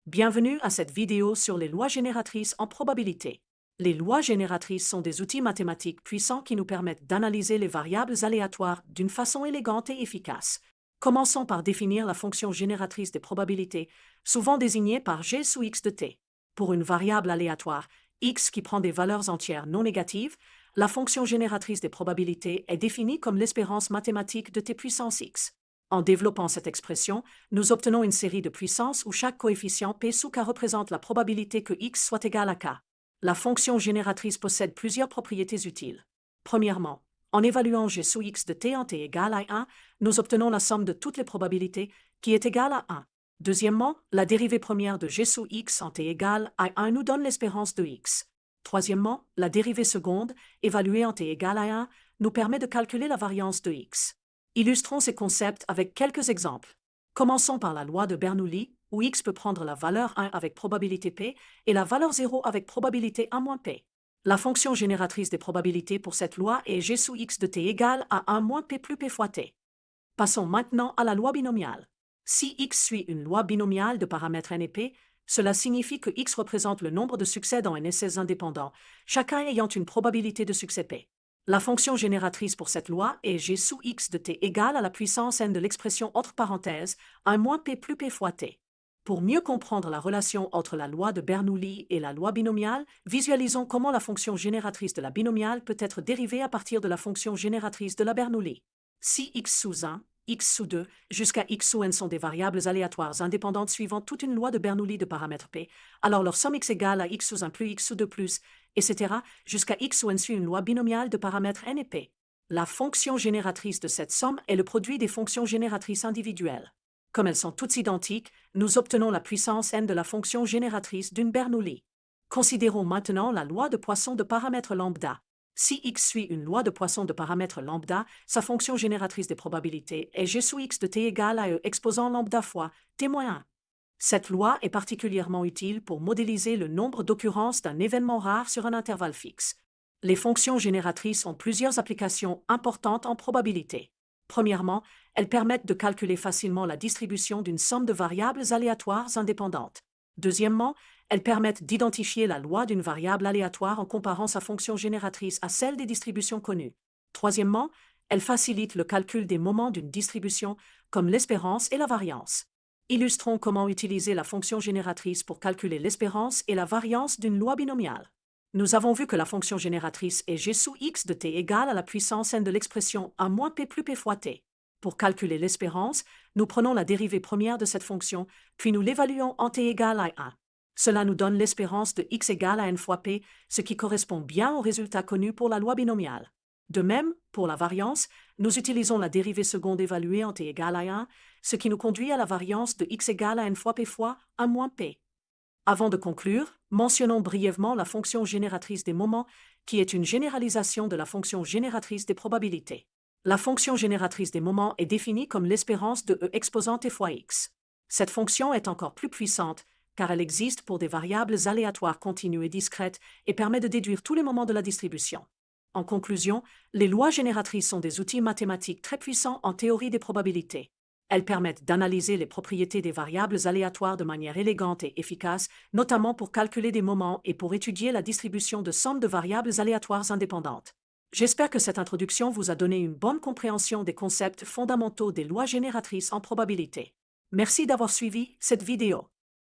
Bienvenue à cette vidéo sur les lois génératrices en probabilité. Les lois génératrices sont des outils mathématiques puissants qui nous permettent d'analyser les variables aléatoires d'une façon élégante et efficace. Commençons par définir la fonction génératrice des probabilités, souvent désignée par g sous x de t. Pour une variable aléatoire, x qui prend des valeurs entières non négatives, la fonction génératrice des probabilités est définie comme l'espérance mathématique de t puissance x. En développant cette expression, nous obtenons une série de puissances où chaque coefficient p sous k représente la probabilité que x soit égal à k. La fonction génératrice possède plusieurs propriétés utiles. Premièrement, en évaluant g sous x de t en t égale à 1, nous obtenons la somme de toutes les probabilités qui est égale à 1. Deuxièmement, la dérivée première de g sous x en t égale à 1 nous donne l'espérance de x. Troisièmement, la dérivée seconde, évaluée en t égale à 1, nous permet de calculer la variance de x. Illustrons ces concepts avec quelques exemples. Commençons par la loi de Bernoulli, où x peut prendre la valeur 1 avec probabilité p et la valeur 0 avec probabilité 1 moins p. La fonction génératrice des probabilités pour cette loi est g sous x de t égale à 1 moins p plus p fois t. Passons maintenant à la loi binomiale. Si x suit une loi binomiale de paramètres n et p, cela signifie que x représente le nombre de succès dans n essais indépendants, chacun ayant une probabilité de succès p. La fonction génératrice pour cette loi est g sous x de t égale à la puissance n de l'expression entre parenthèses 1 moins p plus p fois t. Pour mieux comprendre la relation entre la loi de Bernoulli et la loi binomiale, visualisons comment la fonction génératrice de la binomiale peut être dérivée à partir de la fonction génératrice de la Bernoulli. Si x sous 1, x sous 2, jusqu'à x sous n sont des variables aléatoires indépendantes suivant toute une loi de Bernoulli de paramètres p, alors leur somme x égale à x sous 1 plus x sous 2 plus, etc., jusqu'à x sous n suit une loi binomiale de paramètres n et p. La fonction génératrice de cette somme est le produit des fonctions génératrices individuelles. Comme elles sont toutes identiques, nous obtenons la puissance n de la fonction génératrice d'une Bernoulli. Considérons maintenant la loi de Poisson de paramètres lambda. Si x suit une loi de Poisson de paramètres lambda, sa fonction génératrice des probabilités est g sous x de t égale à e exposant lambda fois t moins 1. Cette loi est particulièrement utile pour modéliser le nombre d'occurrences d'un événement rare sur un intervalle fixe. Les fonctions génératrices ont plusieurs applications importantes en probabilité. Premièrement, elles permettent de calculer facilement la distribution d'une somme de variables aléatoires indépendantes. Deuxièmement, elles permettent d'identifier la loi d'une variable aléatoire en comparant sa fonction génératrice à celle des distributions connues. Troisièmement, elles facilitent le calcul des moments d'une distribution, comme l'espérance et la variance. Illustrons comment utiliser la fonction génératrice pour calculer l'espérance et la variance d'une loi binomiale. Nous avons vu que la fonction génératrice est g sous x de t égale à la puissance n de l'expression 1 moins p plus p fois t. Pour calculer l'espérance, nous prenons la dérivée première de cette fonction, puis nous l'évaluons en t égale à 1. Cela nous donne l'espérance de x égale à n fois p, ce qui correspond bien au résultat connu pour la loi binomiale. De même, pour la variance, nous utilisons la dérivée seconde évaluée en t égale à 1, ce qui nous conduit à la variance de x égale à n fois p fois 1 moins p. Avant de conclure, mentionnons brièvement la fonction génératrice des moments, qui est une généralisation de la fonction génératrice des probabilités. La fonction génératrice des moments est définie comme l'espérance de e exposant t fois x. Cette fonction est encore plus puissante, car elle existe pour des variables aléatoires continues et discrètes et permet de déduire tous les moments de la distribution. En conclusion, les lois génératrices sont des outils mathématiques très puissants en théorie des probabilités. Elles permettent d'analyser les propriétés des variables aléatoires de manière élégante et efficace, notamment pour calculer des moments et pour étudier la distribution de sommes de variables aléatoires indépendantes. J'espère que cette introduction vous a donné une bonne compréhension des concepts fondamentaux des lois génératrices en probabilité. Merci d'avoir suivi cette vidéo.